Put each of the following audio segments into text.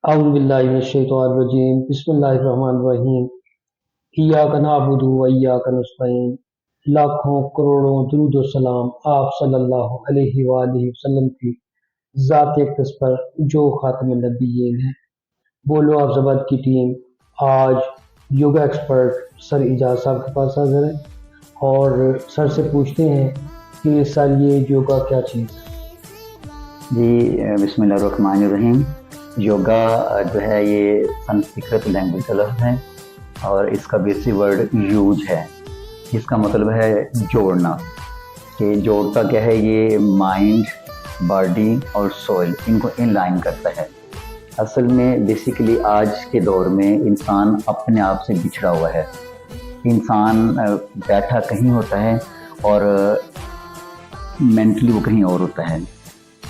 अऊज़ु बिल्लाहि मिनश्शैतानिर्रजीम बिस्मिल्लाहिर्रहमानिर्रहीम इय्याका नअबुदु व इय्याका नस्तईन लाखों करोड़ों दुरूद व सलाम आप सल्लल्लाहु अलैहि वालैहि वसल्लम की ज़ात अक़दस पर जो ख़ातमुन नबिय्यीन है। बोलो आप ज़बत की टीम आज योगा एक्सपर्ट सर इजाज़ साहब के पास हाज़िर है और सर से पूछते हैं कि सर ये योगा क्या चीज़ है? जी बिस्मिल्लाहिर्रहमानिर्रहीम। योगा जो है ये संस्कृत लैंग्वेज का लफ्ज़ है और इसका बेसिक वर्ड यूज है, जिसका मतलब है जोड़ना। कि जोड़ता क्या है, ये माइंड, बॉडी और सोल इनको इन लाइन करता है। असल में बेसिकली आज के दौर में इंसान अपने आप से बिछड़ा हुआ है। इंसान बैठा कहीं होता है और मेंटली वो कहीं और होता है।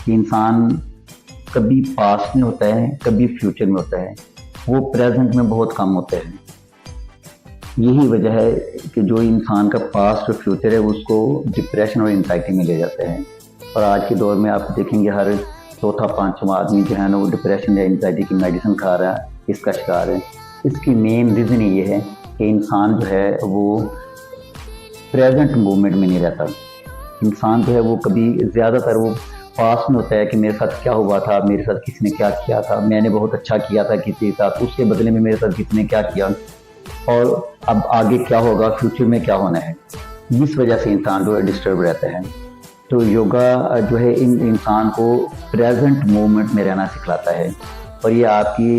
इंसान कभी पास्ट में होता है, कभी फ्यूचर में होता है, वो प्रेजेंट में बहुत कम होता है। यही वजह है कि जो इंसान का पास्ट और फ्यूचर है उसको डिप्रेशन और एंजाइटी में ले जाता है। और आज के दौर में आप देखेंगे हर चौथा पांचवा आदमी जो है ना वो डिप्रेशन या एंजाइटी की मेडिसिन खा रहा है, इसका शिकार है। इसकी मेन रीज़न ये है कि इंसान जो है वो प्रेजेंट मोमेंट में नहीं रहता। इंसान जो है वो कभी ज़्यादातर वो पास में होता है कि मेरे साथ क्या हुआ था, मेरे साथ किसने क्या किया था, मैंने बहुत अच्छा किया था किसी के साथ, उसके बदले में मेरे साथ किसने क्या किया और अब आगे क्या होगा, फ्यूचर में क्या होना है। इस वजह से इंसान जो है डिस्टर्ब रहता है। तो योगा जो है इंसान को प्रेजेंट मोमेंट में रहना सिखलाता है और ये आपकी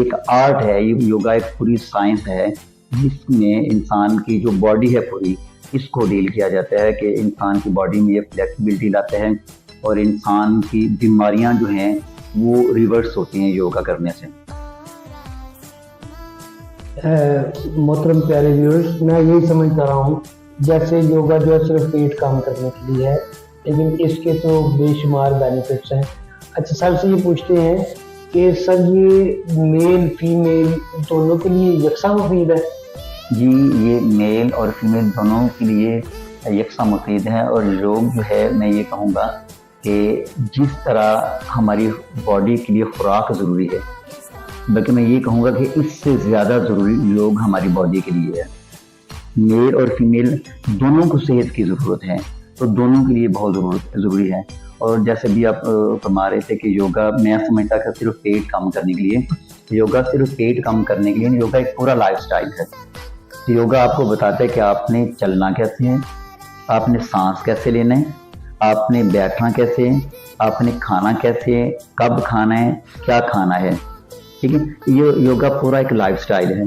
एक आर्ट है। ये योगा एक पूरी साइंस है जिसमें इंसान की जो बॉडी है पूरी, इसको डील किया जाता है कि इंसान की बॉडी में ये फ्लेक्सिबिलिटी लाता है और इंसान की बीमारियां जो हैं वो रिवर्स होती हैं योगा करने से। मोहतरम प्यारे व्यूअर्स, मैं यही समझ पा रहा हूँ जैसे योगा जो है सिर्फ पेट काम करने के लिए है, लेकिन इसके तो बेशुमार बेनिफिट्स हैं। अच्छा, सर से ये पूछते हैं कि सर ये मेल फीमेल दोनों के लिए यकसा मुफीद है? जी, ये मेल और फीमेल दोनों के लिए यकसा मुफीद है। और योग जो है मैं ये कहूँगा कि जिस तरह हमारी बॉडी के लिए खुराक ज़रूरी है, बल्कि मैं ये कहूँगा कि इससे ज़्यादा ज़रूरी योग हमारी बॉडी के लिए है। मेल और फीमेल दोनों को सेहत की ज़रूरत है, तो दोनों के लिए बहुत ज़रूरी है। और जैसे भी आप फरमा रहे थे कि योगा मैं समझता कि सिर्फ पेट कम करने के लिए, योगा सिर्फ पेट कम करने के लिए, योगा एक पूरा लाइफस्टाइल है। योगा आपको बताता है कि आपने चलना कैसे है, आपने सांस कैसे लेना है, आपने बैठना कैसे है, आपने खाना कैसे है, कब खाना है, क्या खाना है। ठीक है, ये योगा पूरा एक लाइफस्टाइल है।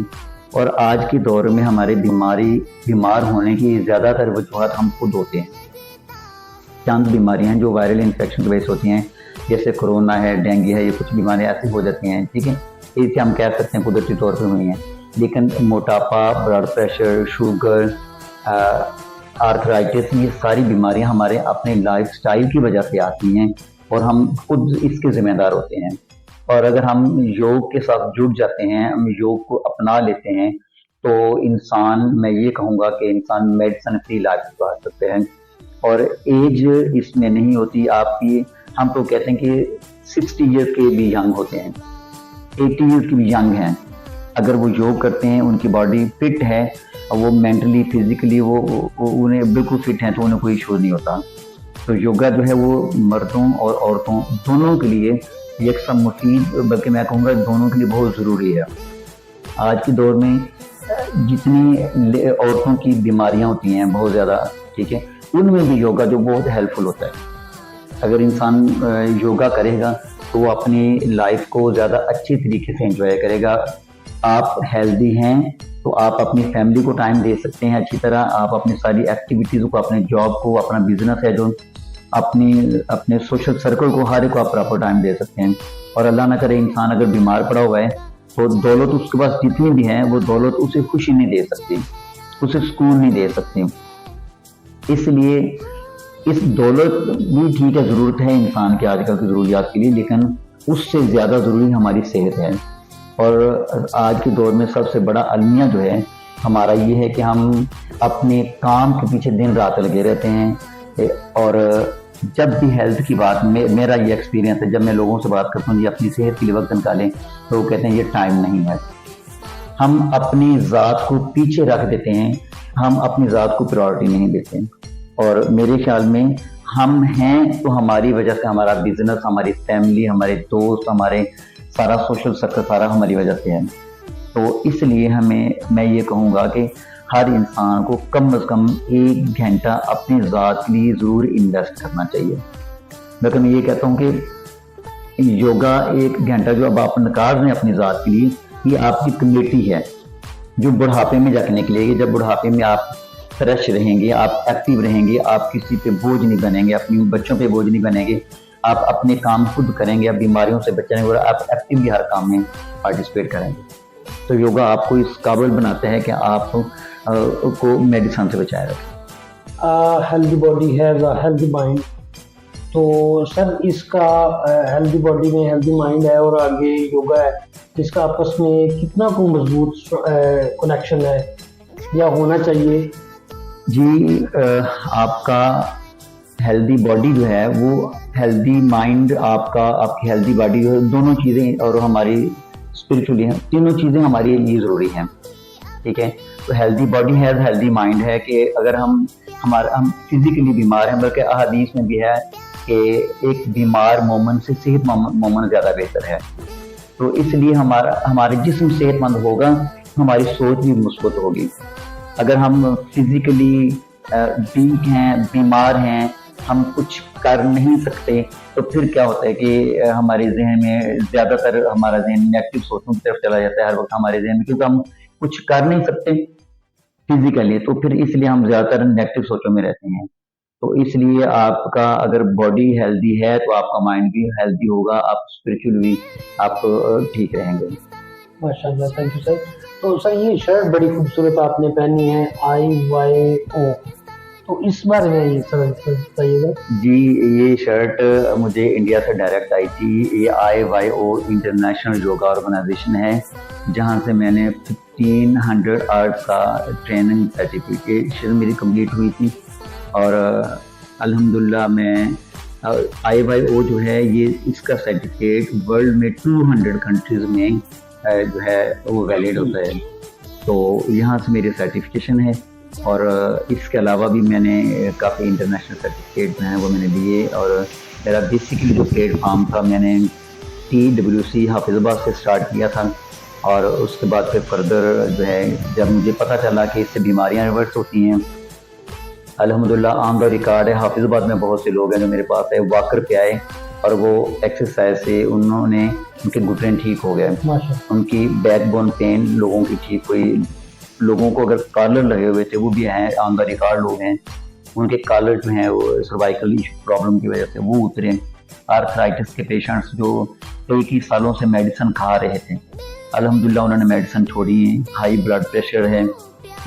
और आज के दौर में हमारे बीमार होने की ज़्यादातर वजूहत हम खुद होते हैं। चंद बीमारियां जो वायरल इन्फेक्शन की वजह से होती हैं, जैसे कोरोना है, डेंगू है, ये कुछ बीमारियां ऐसी हो जाती हैं। ठीक है, इसे हम कह सकते हैं कुदरती तौर पर हुई हैं। लेकिन मोटापा, ब्लड प्रेशर, शुगर, आर्थराइटिस, ये सारी बीमारियां हमारे अपने लाइफस्टाइल की वजह से आती हैं और हम खुद इसके जिम्मेदार होते हैं। और अगर हम योग के साथ जुड़ जाते हैं, हम योग को अपना लेते हैं, तो इंसान, मैं ये कहूँगा कि इंसान मेडिसिन फ्री लाइफ गुजार सकते हैं। और एज इसमें नहीं होती आपकी। हम तो कहते हैं कि 60 ईयर्स के भी यंग होते हैं, 80 ईयर्स के भी यंग हैं। अगर वो योग करते हैं, उनकी बॉडी फिट है, वो मेंटली फिजिकली वो उन्हें बिल्कुल फिट हैं, तो उन्हें कोई इशू नहीं होता। तो योगा जो है वो मर्दों और औरतों दोनों के लिए यकसा मुफीद, बल्कि मैं कहूँगा दोनों के लिए बहुत ज़रूरी है। आज के दौर में जितनी औरतों की बीमारियां होती हैं बहुत ज़्यादा, ठीक है, उनमें भी योगा जो बहुत हेल्पफुल होता है। अगर इंसान योगा करेगा तो वो अपनी लाइफ को ज़्यादा अच्छी तरीके से एंजॉय करेगा। आप हेल्दी हैं तो आप अपनी फैमिली को टाइम दे सकते हैं अच्छी तरह, आप अपनी सारी एक्टिविटीज़ को, अपने जॉब को, अपना बिजनेस है जो, अपने सोशल सर्कल को, हर एक को आप प्रॉपर टाइम दे सकते हैं। और अल्लाह ना करे इंसान अगर बीमार पड़ा हुआ है तो दौलत उसके पास जितनी भी है वो दौलत उसे खुशी नहीं दे सकती, उसे सुकून नहीं दे सकती। इसलिए इस दौलत भी ठीक है, ज़रूरत है इंसान के आजकल की ज़रूरियात के लिए, लेकिन उससे ज़्यादा ज़रूरी हमारी सेहत है। और आज के दौर में सबसे बड़ा अलमिया जो है हमारा ये है कि हम अपने काम के पीछे दिन रात लगे रहते हैं और जब भी हेल्थ की बात मेरा ये एक्सपीरियंस है, जब मैं लोगों से बात करता हूँ जी अपनी सेहत के लिए वक्त निकालें, तो वो कहते हैं ये टाइम नहीं है। हम अपनी ज़ात को पीछे रख देते हैं, हम अपनी ज़ात को प्रायोरिटी नहीं देते हैं। और मेरे ख्याल में हम हैं तो हमारी वजह से हमारा बिजनेस, हमारी फैमिली, हमारे दोस्त, हमारे सारा सोशल सर्कल सारा हमारी वजह से है। तो इसलिए मैं ये कहूँगा कि हर इंसान को कम से कम 1 घंटा अपनी ज़ात के लिए ज़रूर इन्वेस्ट करना चाहिए। बल्कि मैं ये कहता हूँ कि योगा 1 घंटा जो अब आप निकाल रहे हैं अपनी ज़ात के लिए, ये आपकी कमेटी है जो बुढ़ापे में जाके निकलेगी। जब बुढ़ापे में आप फ्रेश रहेंगे, आप एक्टिव रहेंगे, आप किसी पे बोझ नहीं बनेंगे, अपने बच्चों पे बोझ नहीं बनेंगे, आप अपने काम खुद करेंगे, आप बीमारियों से बचेंगे और आप एक्टिवली हर काम में पार्टिसिपेट करेंगे। तो योगा आपको इस काबिल बनाता है कि आप को मेडिसिन से बचाए रखें। Healthy body has a healthy mind. तो सर इसका हेल्दी बॉडी में हेल्दी माइंड है और आगे योगा है, इसका आपस में कितना को मजबूत कनेक्शन है या होना चाहिए? जी आपका हेल्दी बॉडी जो है वो हेल्दी माइंड, आपकी हेल्दी बॉडी जो है, दोनों चीज़ें और हमारी स्पिरिचुअली हैं, तीनों चीज़ें हमारे लिए ज़रूरी हैं। ठीक है, तो हेल्दी बॉडी है, हेल्दी माइंड है कि अगर हम फिजिकली बीमार हैं, बल्कि अहादीस में भी है कि एक बीमार मोमन से सेहत मोमन ज़्यादा बेहतर है। तो इसलिए हमारे जिस्म सेहतमंद होगा, हमारी सोच भी मुस्बत होगी। अगर हम फिजिकली वीक हैं, बीमार हैं, हम कुछ कर नहीं सकते, तो फिर क्या होता है कि हमारे जहन में ज़्यादातर हमारा जहन नेगेटिव सोचों की तरफ चला जाता है हर वक्त हमारे जहन में, क्योंकि हम कुछ कर नहीं सकते फिजिकली, तो फिर इसलिए हम ज़्यादातर नेगेटिव सोचों में रहते हैं। तो इसलिए आपका अगर बॉडी हेल्दी है तो आपका माइंड भी हेल्दी होगा, आप स्पिरिचुअल भी आप ठीक रहेंगे। माशाल्लाह, थैंक यू सर। तो सर ये शर्ट बड़ी खूबसूरत आपने पहनी है, IYO, तो इस बारे में ये सर बताइएगा। जी ये शर्ट मुझे इंडिया से डायरेक्ट आई थी। ये IYO इंटरनेशनल योगा ऑर्गेनाइजेशन है, जहाँ से मैंने 1500 आवर्स का ट्रेनिंग सर्टिफिकेशन मेरी कंप्लीट हुई थी। और अल्हम्दुलिल्लाह मैं IYO जो है ये इसका सर्टिफिकेट वर्ल्ड में 200 कंट्रीज़ में जो है वो वैलिड होता है। तो यहाँ से मेरी सर्टिफिकेशन है और इसके अलावा भी मैंने काफ़ी इंटरनेशनल सर्टिफिकेट जो हैं वो मैंने लिए। और मेरा बेसिकली जो प्लेटफॉर्म था, मैंने TWC हाफिज़ाबाद से स्टार्ट किया था और उसके बाद फिर फर्दर जो है जब मुझे पता चला कि इससे बीमारियां रिवर्स होती हैं, अल्हम्दुलिल्लाह ऑन द रिकॉर्ड है हाफिज़ाबाद में बहुत से लोग हैं जो मेरे पास है वॉकर पे आए और वो एक्सरसाइज से उनके घुटने ठीक हो गए, उनकी बैकबोन पेन लोगों की ठीक हुई। लोगों को अगर कॉलर लगे हुए थे वो भी हैं, ऑन द रिकॉर्ड लोग हैं, उनके कॉलर जो हैं वो सर्वाइकल प्रॉब्लम की वजह से वो उतरे। आर्थराइटिस के पेशेंट्स जो कई कई सालों से मेडिसिन खा रहे थे, अल्हम्दुलिल्लाह उन्होंने मेडिसिन छोड़ी है। हाई ब्लड प्रेशर है,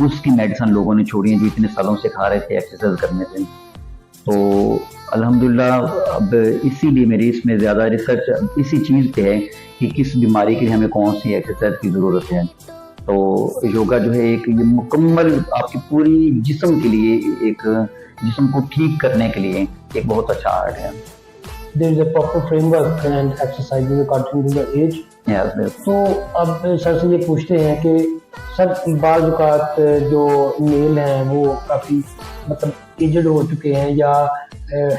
उसकी मेडिसिन लोगों ने छोड़ी है जो इतने सालों से खा रहे थे एक्सरसाइज करने से। तो अल्हम्दुलिल्लाह अब इसीलिए मेरी इसमें ज़्यादा रिसर्च इसी चीज़ पे है कि किस बीमारी के लिए हमें कौन सी एक्सरसाइज की ज़रूरत है। तो योगा जो है एक ये मुकम्मल आपकी पूरी जिस्म के लिए, एक जिस्म को ठीक करने के लिए एक बहुत अच्छा आर्ट है। There is a proper framework and exercises according to the age. तो अब सर से ये पूछते हैं कि सर बाज़ औक़ात जो मेल हैं वो काफ़ी मतलब एजड हो चुके हैं या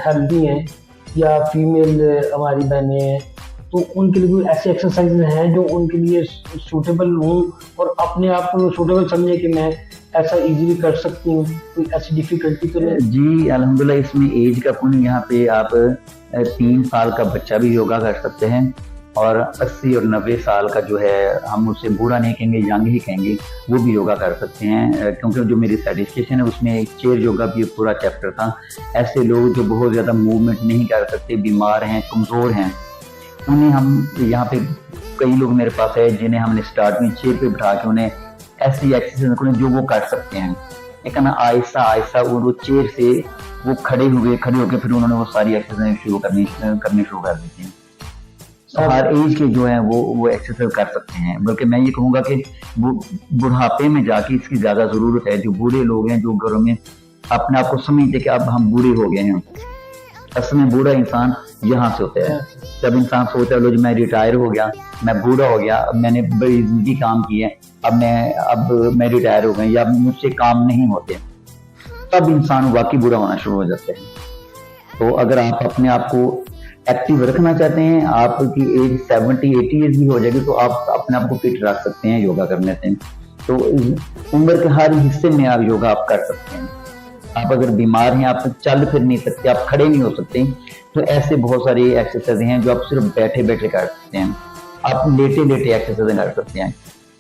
हेल्दी हैं, या फीमेल हमारी बहनें हैं, तो उनके लिए कोई ऐसे एक्सरसाइज हैं जो उनके लिए सूटेबल हों और अपने आप को सूटेबल समझे कि मैं ऐसा इजीली कर सकती हूँ, कोई ऐसी डिफ़िकल्टी तो नहीं? जी अल्हम्दुलिल्लाह इसमें एज का कोई, यहाँ पे आप 3 साल का बच्चा भी योगा कर सकते हैं और 80 और 90 साल का जो है, हम उसे बूढ़ा नहीं कहेंगे, यंग ही कहेंगे, वो भी योगा कर सकते हैं। क्योंकि जो मेरी सर्टिफिकेशन है उसमें एक चेयर योगा भी पूरा चैप्टर था। ऐसे लोग जो बहुत ज़्यादा मूवमेंट नहीं कर सकते, बीमार हैं, कमज़ोर हैं, उन्हें हम यहाँ पे कई लोग मेरे पास है जिन्हें हमने स्टार्ट में चेयर पे बिठा के उन्हें ऐसी एक्सरसाइज करें जो वो कर सकते हैं। एक ना आहिस्ता आहिस्ता वो चेयर से वो खड़े होकर फिर उन्होंने वो सारी एक्सरसाइज करनी शुरू कर दी थी। हर एज के जो है वो एक्सरसाइज कर सकते हैं। बल्कि मैं ये कहूँगा कि वो बुढ़ापे में जाके इसकी ज़्यादा ज़रूरत है। जो बूढ़े लोग हैं जो घरों में अपने आप को समझते कि अब हम बूढ़े हो गए हैं, असल में बूढ़ा इंसान यहाँ से होता है। जब इंसान सोचता है लो जी मैं रिटायर हो गया, मैं बूढ़ा हो गया, अब मैंने बड़ी जिंदगी काम की है, अब मैं रिटायर हो गया या मुझसे काम नहीं होते, तब इंसान वाकई बूढ़ा होना शुरू हो जाता है। तो अगर आप अपने आप को एक्टिव रखना चाहते हैं, आपकी एज 70-80 ईयर्स भी हो जाएगी तो आप अपने आप को फिट रख सकते हैं योगा करने से। तो उम्र के हर हिस्से में आप योगा आप कर सकते हैं। आप अगर बीमार हैं, आप चल फिर नहीं सकते, आप खड़े नहीं हो सकते, तो ऐसे बहुत सारी एक्सरसाइज हैं जो आप सिर्फ बैठे बैठे कर सकते हैं। आप लेटे लेटे एक्सरसाइज कर सकते हैं।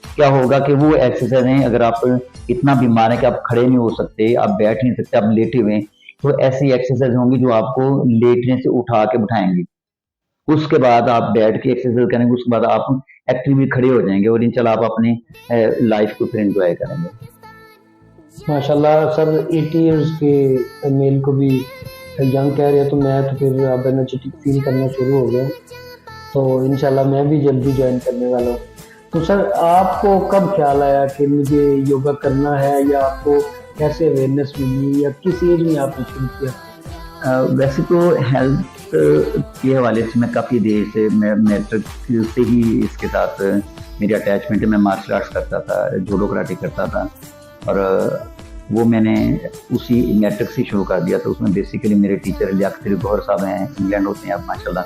क्या होगा कि वो एक्सरसाइज हैं, अगर आप इतना बीमार है कि आप खड़े नहीं हो सकते, आप बैठ नहीं सकते, आप लेटे हुए, तो ऐसी एक्सरसाइज होंगी जो आपको लेटने से उठा के बिठाएंगी। उसके बाद आप बैठ के एक्सरसाइज करेंगे, उसके बाद आप एक्टिवली खड़े हो जाएंगे और इंशाल्लाह आप अपनी लाइफ को फिर एंजॉय करेंगे। माशाल्लाह सर, 80 इयर्स के मेल को भी यंग कह रहे हैं, तो मैं तो फिर अब एनर्जेटिक फील करना शुरू हो गया, तो इंशाल्लाह मैं भी जल्दी ज्वाइन करने वाला हूँ। तो सर, आपको कब ख्याल आया कि मुझे योगा करना है, या आपको कैसे अवेयरनेस मिली, या किस एज में आपने शुरू किया? वैसे तो हेल्थ के हवाले से मैं काफ़ी देर से, मैं मैट्रिक से ही इसके साथ मेरी अटैचमेंट है। मैं मार्शल आर्ट्स करता था, जूडो कराटे करता था, और वो मैंने उसी मैट्रिक से शुरू कर दिया था। उसमें बेसिकली मेरे टीचर लियाकत गौहर साहब हैं, इंग्लैंड होते हैं अब माशाल्लाह।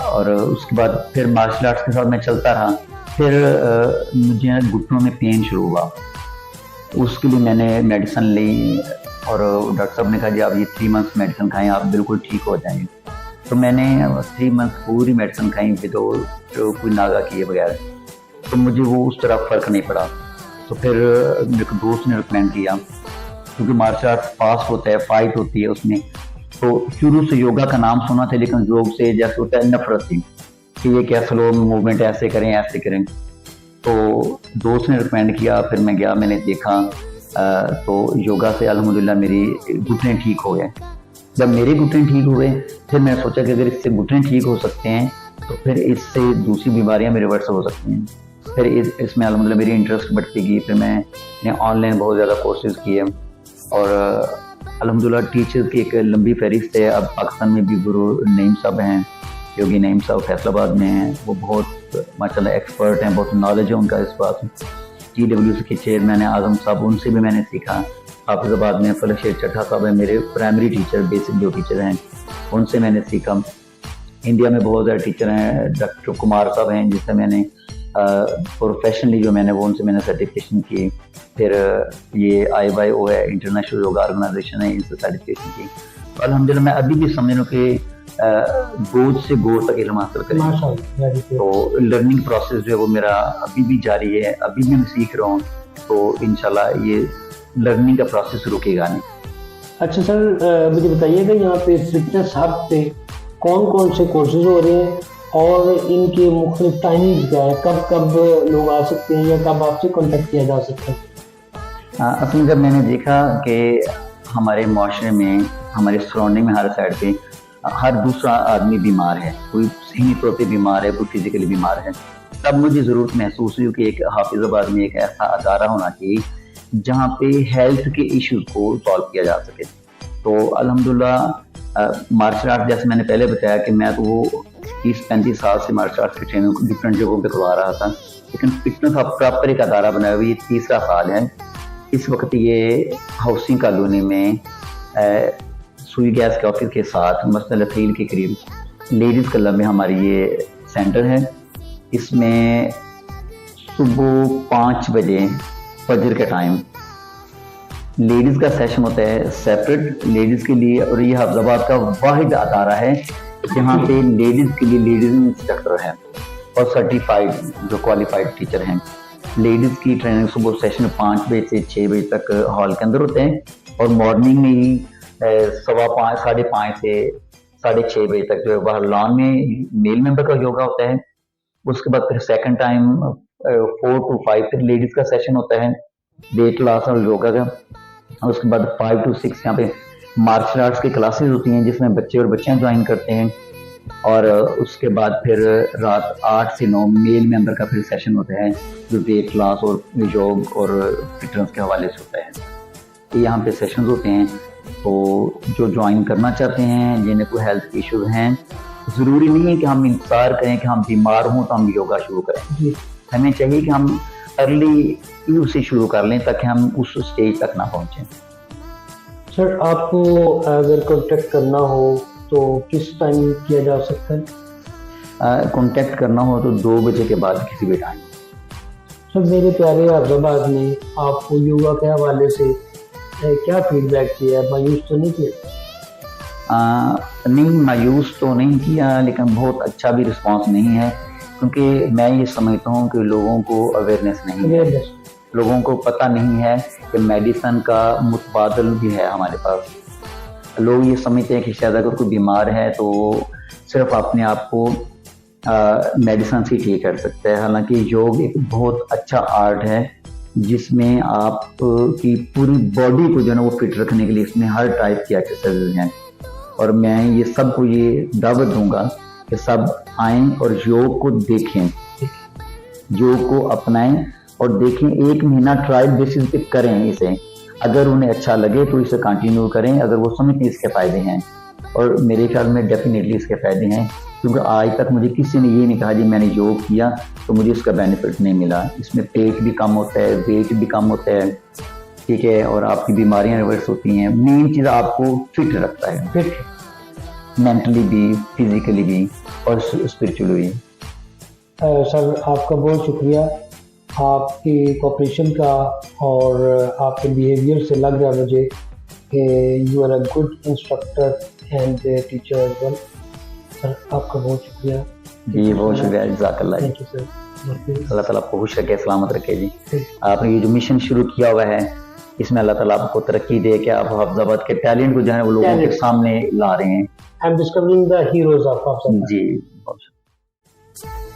और उसके बाद फिर मार्शल आर्ट्स के साथ मैं चलता रहा। फिर मुझे घुटनों में पेन शुरू हुआ, उसके लिए मैंने मेडिसिन ली और डॉक्टर साहब ने कहा जी आप ये 3 मंथ्स मेडिसिन खाएं, आप बिल्कुल ठीक हो जाएंगे। तो मैंने 3 मंथ पूरी मेडिसिन खाई तो कोई नागा किए बगैर, तो मुझे वो उस तरह फ़र्क नहीं पड़ा। तो फिर मेरे को दोस्त ने रिकमेंड किया, क्योंकि मार्शल आर्ट्स फास्ट होता है, फाइट होती है उसमें, तो शुरू से योगा का नाम सुना था, लेकिन योग से जैसे होता है नफरत थी कि ये क्या स्लो मूवमेंट ऐसे करें ऐसे करें। तो दोस्त ने रिकमेंड किया, फिर मैं गया, मैंने देखा, तो योगा से अल्हम्दुलिल्लाह मेरी घुटने ठीक हो गए। जब मेरे घुटने ठीक हुए, फिर मैंने सोचा कि अगर इससे घुटने ठीक हो सकते हैं तो फिर इससे दूसरी बीमारियां मेरे रिवर्स हो सकती हैं। फिर इसमें अल्हम्दुलिल्लाह मेरी इंटरेस्ट बढ़ती गई। फिर मैंने ऑनलाइन बहुत ज़्यादा कोर्सेज किए, और अल्हम्दुलिल्लाह टीचर्स की एक लंबी फहरिस्त है। अब पाकिस्तान में भी गुरु नईम साहब हैं, योगी नईम साहब फैसलाबाद में हैं, वो बहुत माशाल्लाह एक्सपर्ट हैं, बहुत नॉलेज है उनका इस बात में। TWC के चेयरमैन है आजम साहब, उनसे भी मैंने सीखा। हाफिजाबाद में फलक शेख चट्टा साहब है, मेरे प्राइमरी टीचर, बेसिक जो टीचर हैं, उनसे मैंने सीखा। इंडिया में बहुत ज़्यादा टीचर हैं, डॉक्टर कुमार साहब हैं जिससे मैंने प्रोफेशनली जो मैंने वो उनसे मैंने सर्टिफिकेशन की। फिर ये IYO है, इंटरनेशनल योगा ऑर्गेनाइजेशन है, इनसे सर्टिफिकेशन की। तो अल्हम्दुलिल्लाह मैं अभी भी समझ लो कि गोद से गोद तक इल्म हासिल करें। तो लर्निंग प्रोसेस जो है वो मेरा अभी भी जारी है, अभी भी मैं सीख रहा हूँ, तो इंशाल्लाह ये लर्निंग का प्रोसेस रुकेगा नहीं। अच्छा सर, मुझे बताइएगा यहाँ पे फिटनेस हब पे कौन कौन से कोर्सेज हो रहे हैं, और इनके मुख्तलिफ टाइमिंग्स क्या है, कब कब लोग आ सकते हैं, या कब आपसे कॉन्टेक्ट किया जा सकता है? असल में जब मैंने देखा कि हमारे माशरे में, हमारे सराउंडिंग में, हर साइड पे हर दूसरा आदमी बीमार है, कोई ज़हनी तौर पे बीमार है, कोई फिजिकली बीमार है, तब मुझे ज़रूरत महसूस हुई कि एक हाफिजाबाद में एक ऐसा अदारा होना चाहिए जहाँ पे हेल्थ के इश्यूज को सॉल्व किया जा सके। तो अल्हम्दुलिल्लाह मार्शल आर्ट, जैसे मैंने पहले बताया कि मैं तो वो 30-35 साल से मार्शल आर्ट्स की ट्रेनिंग डिफरेंट जगहों पे करवा रहा था, लेकिन फिटनेस का प्रॉपर एक अदारा बनाया हुआ ये 3रा साल है। इस वक्त ये हाउसिंग कॉलोनी में सुई गैस के ऑफिस के साथ मस्जिद लतील के करीब लेडीज़ क्लब में हमारी ये सेंटर है। इसमें सुबह 5 बजे फजर के टाइम लेडीज़ का सेशन होता है सेपरेट लेडीज़ के लिए, और ये हफ्जाबाद का वाहिद अदारा है जहाँ पे लेडीज़ के लिए लेडीज़ इंस्ट्रक्टर हैं और सर्टिफाइड जो क्वालिफाइड टीचर हैं। लेडीज़ की ट्रेनिंग सुबह सेशन 5 बजे से 6 बजे तक हॉल के अंदर होते हैं, और मॉर्निंग में ही 5:15 साढ़े 5 से साढ़े 6 बजे तक जो है बाहर लॉन में मेल मेंबर का योगा होता है। उसके बाद फिर सेकंड टाइम 4 to 5 फिर लेडीज़ का सेशन होता है, वेट लॉस और योगा का। उसके बाद 5 to 6 यहाँ पे मार्शल आर्ट्स की क्लासेस होती हैं जिसमें बच्चे और बच्चियाँ ज्वाइन करते हैं, और उसके बाद फिर रात 8 से 9 मेल मेंबर का फिर सेशन होता है जो वेट लॉस और योग और फिटनेस के हवाले से होता है। तो यहाँ पे सेशंस होते हैं। तो जो ज्वाइन करना चाहते हैं, जिन्हें कोई हेल्थ इश्यूज हैं, ज़रूरी नहीं है कि हम इंतज़ार करें कि हम बीमार हों तो हम योगा शुरू करें। जी हमें चाहिए कि हम अर्ली यूज़ से शुरू कर लें ताकि हम उस स्टेज तक ना पहुँचें। सर, आपको अगर कांटेक्ट करना हो तो किस टाइम किया जा सकता है? कांटेक्ट करना हो तो 2 बजे के बाद किसी भी टाइम। सर, मेरे प्यारे अहमदाबाद ने आपको योगा के हवाले से क्या फीडबैक किया है? मायूस तो नहीं किया? नहीं, मायूस तो नहीं किया, लेकिन बहुत अच्छा भी रिस्पांस नहीं है, क्योंकि मैं ये समझता हूँ कि लोगों को अवेयरनेस नहीं है, अवेयरनेस। लोगों को पता नहीं है कि मेडिसिन का मुतबादल भी है हमारे पास। लोग ये समझते हैं कि शायद अगर कोई बीमार है तो सिर्फ अपने आप को मेडिसिन से ठीक कर सकता है, हालांकि योग एक बहुत अच्छा आर्ट है जिसमें आप की पूरी बॉडी को जो है ना वो फिट रखने के लिए इसमें हर टाइप की एक्सरसाइज हैं। और मैं ये सबको ये दावत दूंगा कि सब आएं और योग को देखें, योग को अपनाएं और देखें। 1 महीना ट्रायल बेसिस पे करें इसे, अगर उन्हें अच्छा लगे तो इसे कंटिन्यू करें, अगर वो समझते इसके फ़ायदे हैं। और मेरे ख्याल में डेफिनेटली इसके फ़ायदे हैं, क्योंकि आज तक मुझे किसी ने ये नहीं कहा जी मैंने योग किया तो मुझे इसका बेनिफिट नहीं मिला। इसमें पेट भी कम होता है, वेट भी कम होता है, ठीक है, और आपकी बीमारियां रिवर्स होती हैं। मेन चीज़ आपको फिट रखता है, फिट। मेंटली भी, फिजिकली भी और स्पिरिचुअली भी। सर, आपका बहुत शुक्रिया आपकी कोऑपरेशन का, और आपके बिहेवियर से लग रहा है मुझे कि you are a good instructor and teacher as well. Sir, आपका बहुत शुक्रिया। जी बहुत शुक्रिया, जज़ाकल्लाह। Thank you sir. अल्लाह ताला आपको खुश रखे, सलामत रखे जी। आपने ये जो मिशन शुरू किया हुआ है इसमें अल्लाह ताला आपको तरक्की दे कि आप हफ्जाबाद के टैलेंट को जो है वो लोगों के सामने ला रहे हैं। I am discovering the heroes of जी बहुत शुक्रिया।